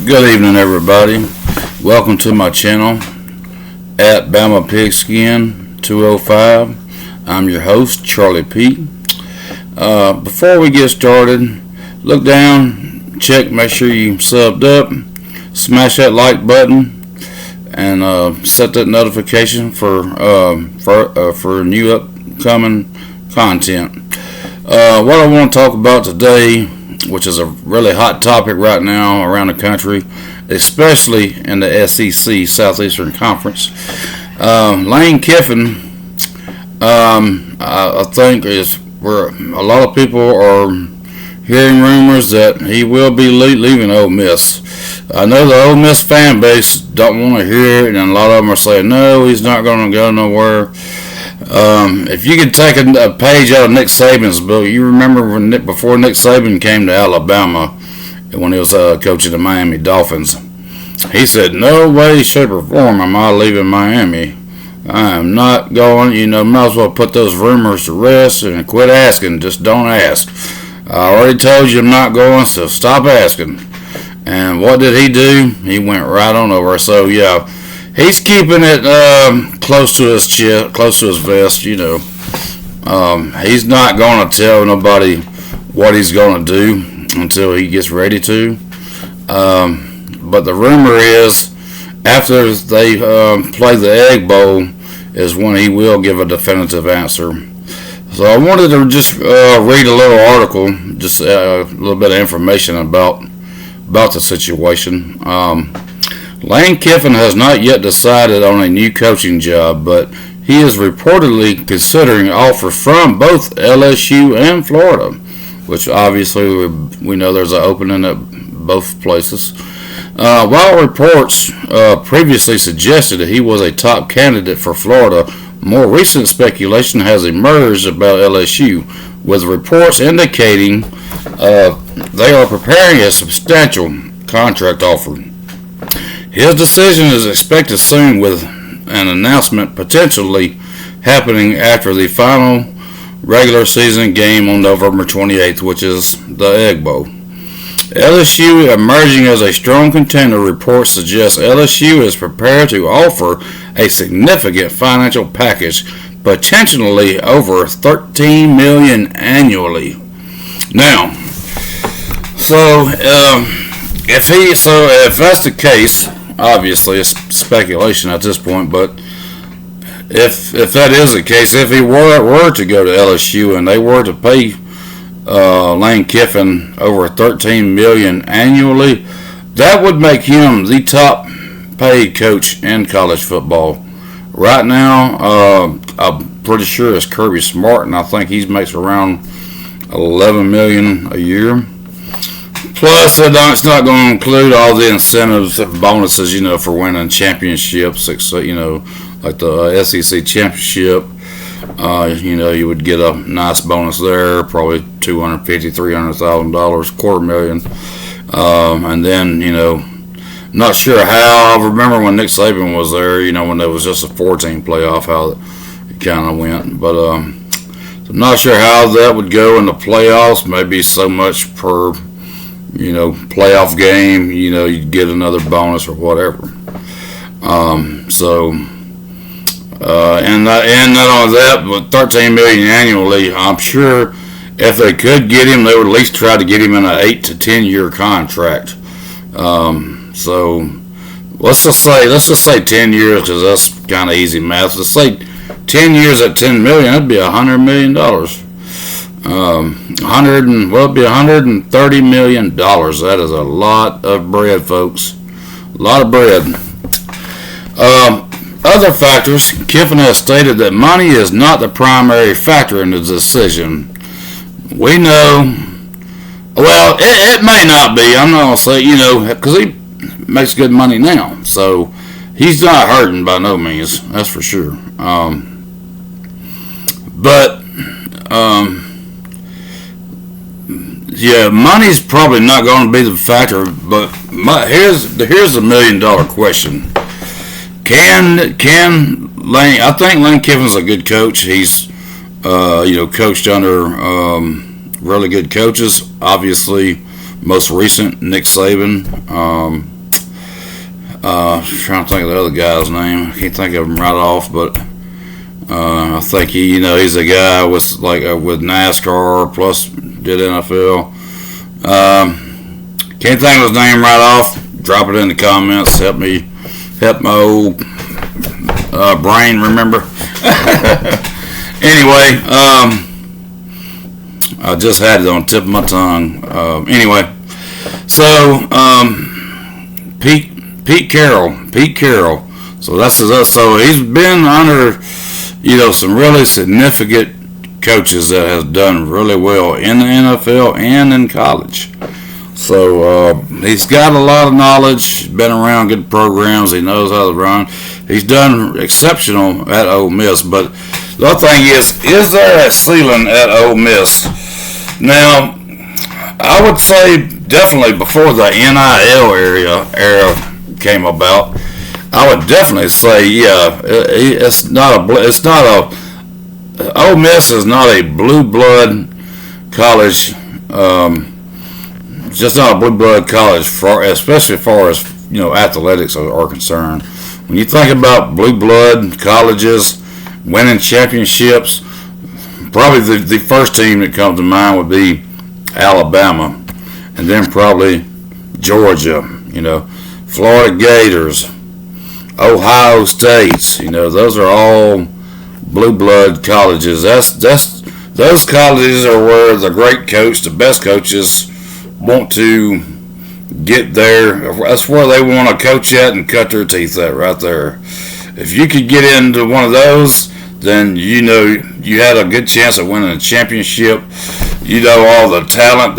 Good evening, everybody. Welcome to my channel at Bama Pigskin 205. I'm your host, Charlie P. Before we get started, look down, check, make sure you subbed up, smash that like button, and set that notification for new upcoming content. What I want to talk about today, which is a really hot topic right now around the country, especially in the SEC, Southeastern Conference. Lane Kiffin, I think, is where a lot of people are hearing rumors that he will be leaving Ole Miss. I know the Ole Miss fan base don't want to hear it, and a lot of them are saying, no, he's not going to go nowhere. If you could take a page out of Nick Saban's book, you remember before Nick Saban came to Alabama, when he was coaching the Miami Dolphins, he said, no way, shape, or form am I leaving Miami. I am not going. Might as well put those rumors to rest and quit asking. Just don't ask. I already told you I'm not going, so stop asking. And what did he do? He went right on over. So, yeah, he's keeping it close to his chest, close to his vest, He's not going to tell nobody what he's going to do until he gets ready to. But the rumor is, after they play the Egg Bowl, is when he will give a definitive answer. So I wanted to just read a little article, just a little bit of information about the situation. Lane Kiffin has not yet decided on a new coaching job, but he is reportedly considering offers from both LSU and Florida, which obviously we know there's an opening at both places. While reports previously suggested that he was a top candidate for Florida, more recent speculation has emerged about LSU, with reports indicating they are preparing a substantial contract offer. His decision is expected soon, with an announcement potentially happening after the final regular season game on November 28th, which is the Egg Bowl. LSU emerging as a strong contender. Reports suggest LSU is prepared to offer a significant financial package, potentially over $13 million annually. Now, if that's the case, obviously it's speculation at this point, but if that is the case, if he were to go to LSU and they were to pay Lane Kiffin over $13 million annually, that would make him the top paid coach in college football. Right now, I'm pretty sure it's Kirby Smart, and I think he makes around $11 million a year. Plus, it's not going to include all the incentives and bonuses, for winning championships, like the SEC championship. You would get a nice bonus there, probably $250,000, $300,000, $250,000. And then, not sure how. I remember when Nick Saban was there, when there was just a 14 playoff, how it kind of went. But I'm not sure how that would go in the playoffs. Maybe so much per, playoff game, you'd get another bonus or whatever. And not only that, but $13 million annually, I'm sure if they could get him, they would at least try to get him in an 8 to 10 year contract. So let's just say 10 years, because that's kind of easy math. Let's say 10 years at $10 million, that'd be $100 million. It'd be $130 million. That is a lot of bread, folks. A lot of bread. Other factors, Kiffin has stated that money is not the primary factor in the decision. We know, well, it may not be. I'm not going to say, because he makes good money now. So he's not hurting by no means, that's for sure. Yeah, money's probably not going to be the factor, but here's the $1 million question. Can Lane? I think Lane Kiffin's a good coach. He's coached under really good coaches. Obviously, most recent, Nick Saban. Trying to think of the other guy's name. I can't think of him right off, but I think he's a guy with with NASCAR plus did NFL. Can't think of his name right off. Drop it in the comments. Help my old brain remember. Anyway, I just had it on the tip of my tongue. Anyway, so Pete Carroll. So so he's been under some really significant coaches that has done really well in the NFL and in college. So he's got a lot of knowledge, been around good programs, he knows how to run. He's done exceptional at Ole Miss, but the other thing is there a ceiling at Ole Miss? Now, I would say definitely before the NIL era came about, I would definitely say Ole Miss is not a blue blood college. It's just not a blue blood college, especially as far as athletics are concerned. When you think about blue blood colleges winning championships, probably the first team that comes to mind would be Alabama, and then probably Georgia. Florida Gators, Ohio States. Those are all blue blood colleges. Those colleges are where the great coach, the best coaches, want to get there. That's where they want to coach at and cut their teeth at, right there. If you could get into one of those, then you had a good chance of winning a championship. All the talent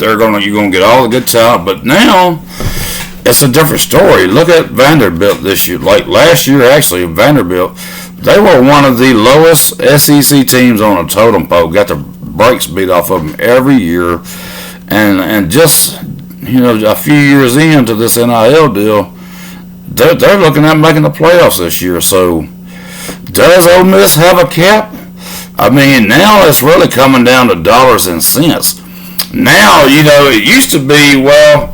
you're gonna get all the good talent. But now it's a different story. Look at Vanderbilt this year. Like last year, actually, Vanderbilt, they were one of the lowest SEC teams on a totem pole. Got the brakes beat off of them every year. And just, a few years into this NIL deal, they're looking at making the playoffs this year. So, does Ole Miss have a cap? I mean, now it's really coming down to dollars and cents. Now, it used to be, well,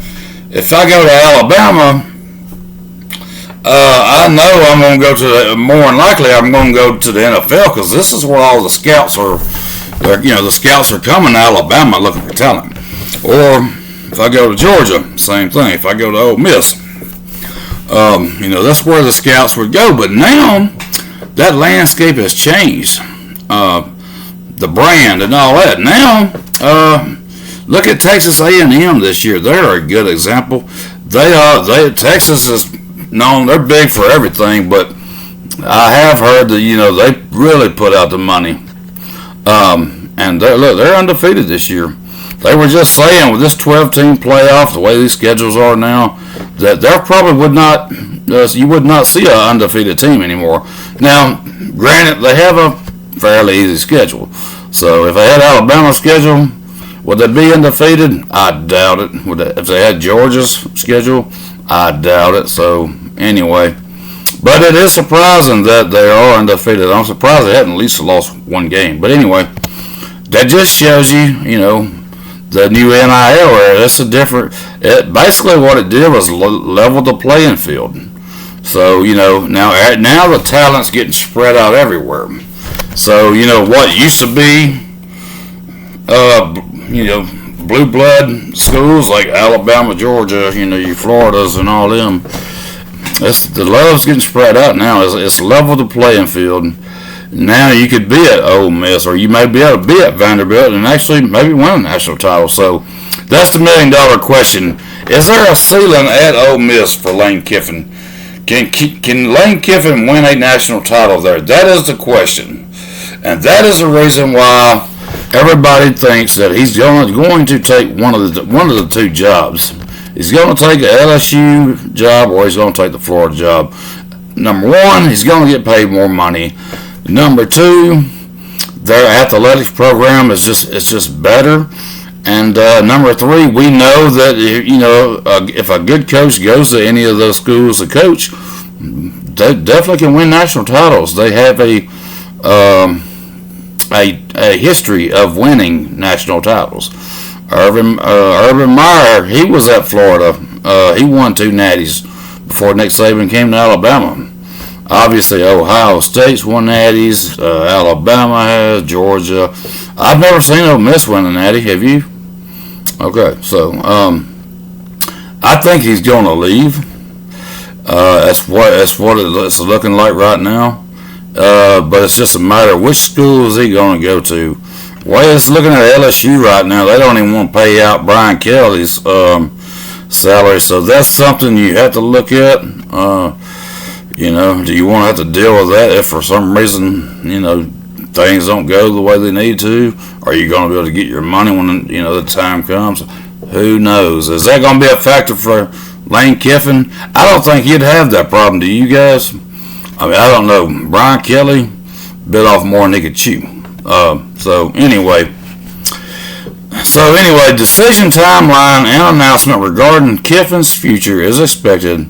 if I go to Alabama, I know I'm going to go more than likely I'm going to go to the NFL because this is where all the scouts are. The scouts are coming to Alabama looking for talent. Or if I go to Georgia, same thing. If I go to Ole Miss, that's where the scouts would go. But now that landscape has changed. The brand and all that. Now, look at Texas A&M this year. They're a good example. Texas is known. They're big for everything, but I have heard that they really put out the money. And they're undefeated this year. They were just saying with this 12-team playoff, the way these schedules are now, that there probably you would not see an undefeated team anymore. Now, granted, they have a fairly easy schedule. So if they had Alabama's schedule, would they be undefeated? I doubt it. If they had Georgia's schedule, I doubt it. So anyway, but it is surprising that they are undefeated. I'm surprised they hadn't at least lost one game. But anyway, that just shows you, the new NIL era. That's basically what it did was level the playing field. So now the talent's getting spread out everywhere. So what used to be, blue blood schools like Alabama, Georgia, your Floridas and all them. The love's getting spread out now. It's leveled the playing field. Now you could be at Ole Miss, or you may be able to be at Vanderbilt and actually maybe win a national title. So that's the $1 million question. Is there a ceiling at Ole Miss for Lane Kiffin? Can Lane Kiffin win a national title there? That is the question. And that is the reason why everybody thinks that he's going to take one of the two jobs. He's going to take the LSU job, or he's going to take the Florida job. Number one, he's going to get paid more money. Number two, their athletics program is just better. And number three, we know that if a good coach goes to any of those schools to coach, they definitely can win national titles. They have a history of winning national titles. Urban Meyer, he was at Florida. He won 2 natties before Nick Saban came to Alabama. Obviously, Ohio State's won natties. Alabama has. Georgia. I've never seen Ole Miss win a natty. Have you? Okay, so I think he's going to leave. That's what it's looking like right now. But it's just a matter of which school is he going to go to. Way it's looking at LSU right now, they don't even want to pay out Brian Kelly's salary, so that's something you have to look at. Do you want to have to deal with that if for some reason, things don't go the way they need to? Are you going to be able to get your money when, the time comes? Who knows? Is that going to be a factor for Lane Kiffin? I don't think he'd have that problem. Do you guys? I mean, I don't know. Brian Kelly bit off more than he could chew. So anyway, decision timeline and announcement regarding Kiffin's future is expected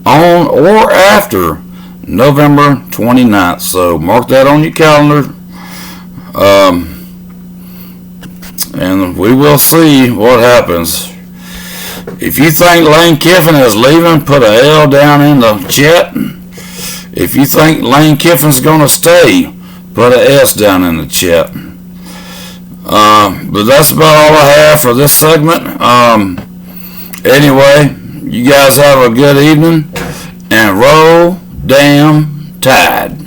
on or after November 29th. So mark that on your calendar. And we will see what happens. If you think Lane Kiffin is leaving, put a L down in the chat. If you think Lane Kiffin's going to stay, put an S down in the chat. But that's about all I have for this segment. Anyway, you guys have a good evening and roll damn tide.